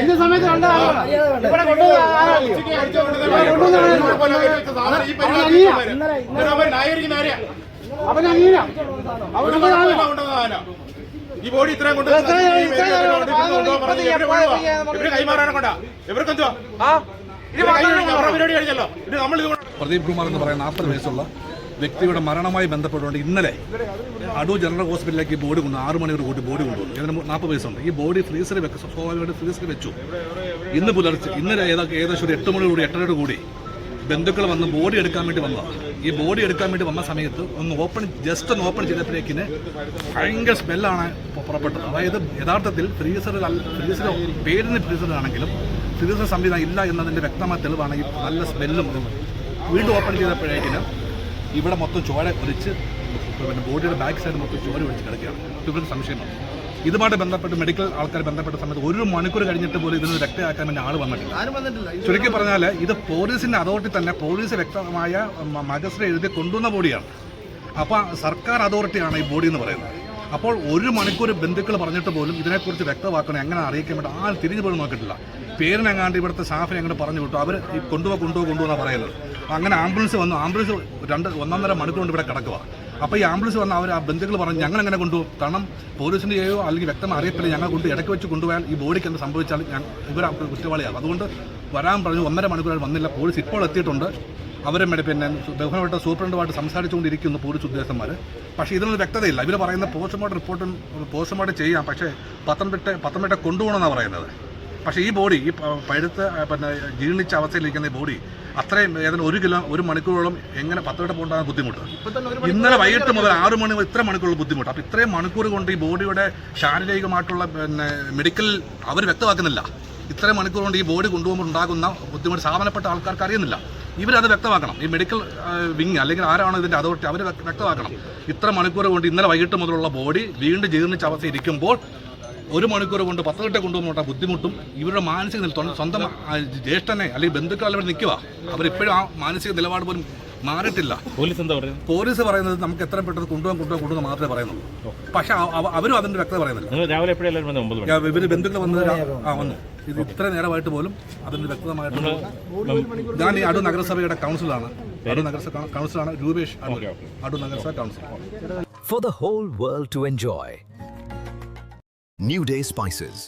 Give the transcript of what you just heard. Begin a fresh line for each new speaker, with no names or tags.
India സമയത്ത്
ഈ body ഇത്രയും കൊണ്ട് കൈമാറാനെ കൊണ്ടാ ഇവർക്കെന്തോ പരിപാടി കഴിച്ചല്ലോ. ഇത് നമ്മൾ
പ്രദീപ് കുമാർ എന്ന് പറയുന്ന 40 വയസ്സുള്ള വ്യക്തിയുടെ മരണവുമായി ബന്ധപ്പെട്ടുകൊണ്ട് ഇന്നലെ അടൂർ ജനറൽ ഹോസ്പിറ്റലിലേക്ക് ബോഡി കൊണ്ടു 6 മണിയോട് കൂടി ബോഡി കൊണ്ടുവന്നു. ഇതിന് 40 വയസ്സുണ്ട്. ഈ ബോഡി ഫ്രീസറിൽ സ്വാഭാവികമായിട്ട് ഫ്രീസറിൽ വെച്ചു. ഇന്ന് പുലർച്ചെ ഇന്നലെ ഏകദേശം ഒരു 8 മണിയോട് 8:30 കൂടി ബന്ധുക്കൾ വന്ന് ബോഡി എടുക്കാൻ വേണ്ടി വന്നതാണ്. ഈ ബോഡി എടുക്കാൻ വേണ്ടി വന്ന സമയത്ത് ജസ്റ്റ് ഒന്ന് ഓപ്പൺ ചെയ്തപ്പോഴേക്കിന് ഭയങ്കര സ്മെല്ലാണ് പുറപ്പെട്ടത്. അതായത് യഥാർത്ഥത്തിൽ ഫ്രീസർ പേരിന് ഫ്രീസറാണെങ്കിലും ഫ്രീസർ സംവിധാനം ഇല്ല എന്നതിൻ്റെ വ്യക്തമായ തെളിവാണ് ഈ നല്ല സ്മെല്ലും. വീണ്ടും ഓപ്പൺ ചെയ്തപ്പോഴേക്കിന് ഇവിടെ മൊത്തം ചോര ഒലിച്ച് പിന്നെ ബോഡിയുടെ ബാക്ക് സൈഡ് മൊത്തം ചോര ഒലിച്ച് കിടക്കുകയാണ്. ഇവർക്ക് സംശയമാണ്. ഇതുമായിട്ട് ബന്ധപ്പെട്ട് മെഡിക്കൽ ആൾക്കാർ ബന്ധപ്പെട്ട സമയത്ത് 1 മണിക്കൂർ കഴിഞ്ഞിട്ട് പോലും ഇതിന് രക്തയാക്കാൻ വേണ്ടി ആൾ വന്നിട്ടില്ല. ചുരുക്കി പറഞ്ഞാൽ ഇത് പോലീസിന്റെ അതോറിറ്റി തന്നെ പോലീസ് വ്യക്തമായ മജിസ്ട്രേറ്റ് എഴുതി കൊണ്ടുവന്ന ബോഡിയാണ്. അപ്പോൾ സർക്കാർ അതോറിറ്റിയാണ് ഈ ബോഡി എന്ന് പറയുന്നത്. അപ്പോൾ 1 മണിക്കൂർ ബന്ധുക്കൾ പറഞ്ഞിട്ട് പോലും ഇതിനെക്കുറിച്ച് വ്യക്തമാക്കണം എങ്ങനെ അറിയിക്കാൻ വേണ്ടി ആൾ തിരിഞ്ഞു പോലും നോക്കിയിട്ടില്ല. പേരിനെങ്ങാണ്ട് ഇവിടുത്തെ സ്റ്റാഫിനെ അങ്ങനെ പറഞ്ഞു വിട്ടു. അവർ ഈ കൊണ്ടുപോകുന്ന പറയുന്നത്. അങ്ങനെ ആംബുലൻസ് വന്നു. ആംബുലൻസ് 1.5 മണിക്കൂർ കൊണ്ട് ഇവിടെ കിടക്കുക. അപ്പോൾ ഈ ആംബുലൻസ് വന്ന് അവർ ആ ബന്ധുക്കൾ പറഞ്ഞു ഞങ്ങൾ എങ്ങനെ കൊണ്ടുപോകും, കാരണം പോലീസിൻ്റെയോ അല്ലെങ്കിൽ വ്യക്തമായി അറിയത്തില്ല, ഞങ്ങൾ ഇടയ്ക്ക് വെച്ച് കൊണ്ടുപോയാൽ ഈ ബോഡിക്ക് എന്ത് സംഭവിച്ചാൽ ഇവർ കുറ്റവാളിയാണ്. അതുകൊണ്ട് വരാൻ പറഞ്ഞു. 1.5 മണിക്കൂർ വന്നില്ല. പോലീസ് ഇപ്പോൾ എത്തിയിട്ടുണ്ട്. അവരെ പിന്നെ ബഹുമാനപ്പെട്ട സൂപ്രണ്ടുമായിട്ട് സംസാരിച്ചുകൊണ്ടിരിക്കുന്നു പോലീസ് ഉദ്യോഗസ്ഥന്മാർ. പക്ഷേ ഇതിനൊന്നും വ്യക്തതയില്ല. ഇവർ പറയുന്ന പോസ്റ്റ്മോർട്ടം ചെയ്യാം, പക്ഷേ പത്തനംതിട്ട കൊണ്ടുപോകണമെന്നാണ് പറയുന്നത്. പക്ഷേ ഈ ബോഡി ഈ പഴുത്ത് പിന്നെ ജീർണിച്ച അവസ്ഥയിലിരിക്കുന്ന ഈ ബോഡി അത്രയും ഏതാണ്ട് 1 മണിക്കൂറോളം എങ്ങനെ പത്തനംതിട്ട പോകേണ്ടതാണ് ബുദ്ധിമുട്ട്. ഇന്നലെ വൈകിട്ട് മുതൽ 6 മണി ഇത്ര മണിക്കൂറുള്ള ബുദ്ധിമുട്ട്. അപ്പോൾ ഇത്രയും മണിക്കൂർ കൊണ്ട് ഈ ബോഡിയുടെ ശാരീരികമായിട്ടുള്ള പിന്നെ മെഡിക്കൽ അവർ വ്യക്തമാക്കുന്നില്ല. ഇത്രയും മണിക്കൂർ കൊണ്ട് ഈ ബോഡി കൊണ്ടുപോകുമ്പോൾ ഉണ്ടാകുന്ന ബുദ്ധിമുട്ട് സാധാരണപ്പെട്ട ആൾക്കാർക്ക് അറിയുന്നില്ല. ഇവരത് വ്യക്തമാക്കണം. ഈ മെഡിക്കൽ വിങ് അല്ലെങ്കിൽ ആരാണോ ഇതിൻ്റെ അതോറിറ്റി അവർ വ്യക്തമാക്കണം. ഇത്ര മണിക്കൂർ കൊണ്ട് ഇന്നലെ വൈകിട്ട് മുതലുള്ള ബോഡി വീണ്ടും ജീർണിച്ച അവസ്ഥ ഇരിക്കുമ്പോൾ 1 മണിക്കൂർ കൊണ്ട് പത്തനംതിട്ട കൊണ്ടുപോകുന്ന ബുദ്ധിമുട്ടും ഇവരുടെ മാനസിക നില സ്വന്തം ജ്യേഷ്ഠനെ അല്ലെങ്കിൽ ബന്ധുക്കൾ അവർ നിൽക്കുക. അവരിപ്പോഴും ആ മാനസിക നിലപാട് പോലും മാറിയിട്ടില്ല. പോലീസ് പറയുന്നത് നമുക്ക് എത്ര പെട്ടെന്ന് കൊണ്ടുപോകാൻ മാത്രമേ പറയുന്നുള്ളൂ. പക്ഷെ അവരും അതിന്റെ വ്യക്തത പറയുന്നില്ല. ഇവര് ബന്ധുക്കൾ വന്നു ഇത് ഇത്ര നേരമായിട്ട് പോലും അതിന്റെ വ്യക്തമായിട്ട്. ഞാൻ ഈ അടൂർ നഗരസഭയുടെ കൗൺസിലാണ്. രൂപേഷ് അടൂർ നഗരസഭ councillor.
For the whole world to enjoy. New Day Spices.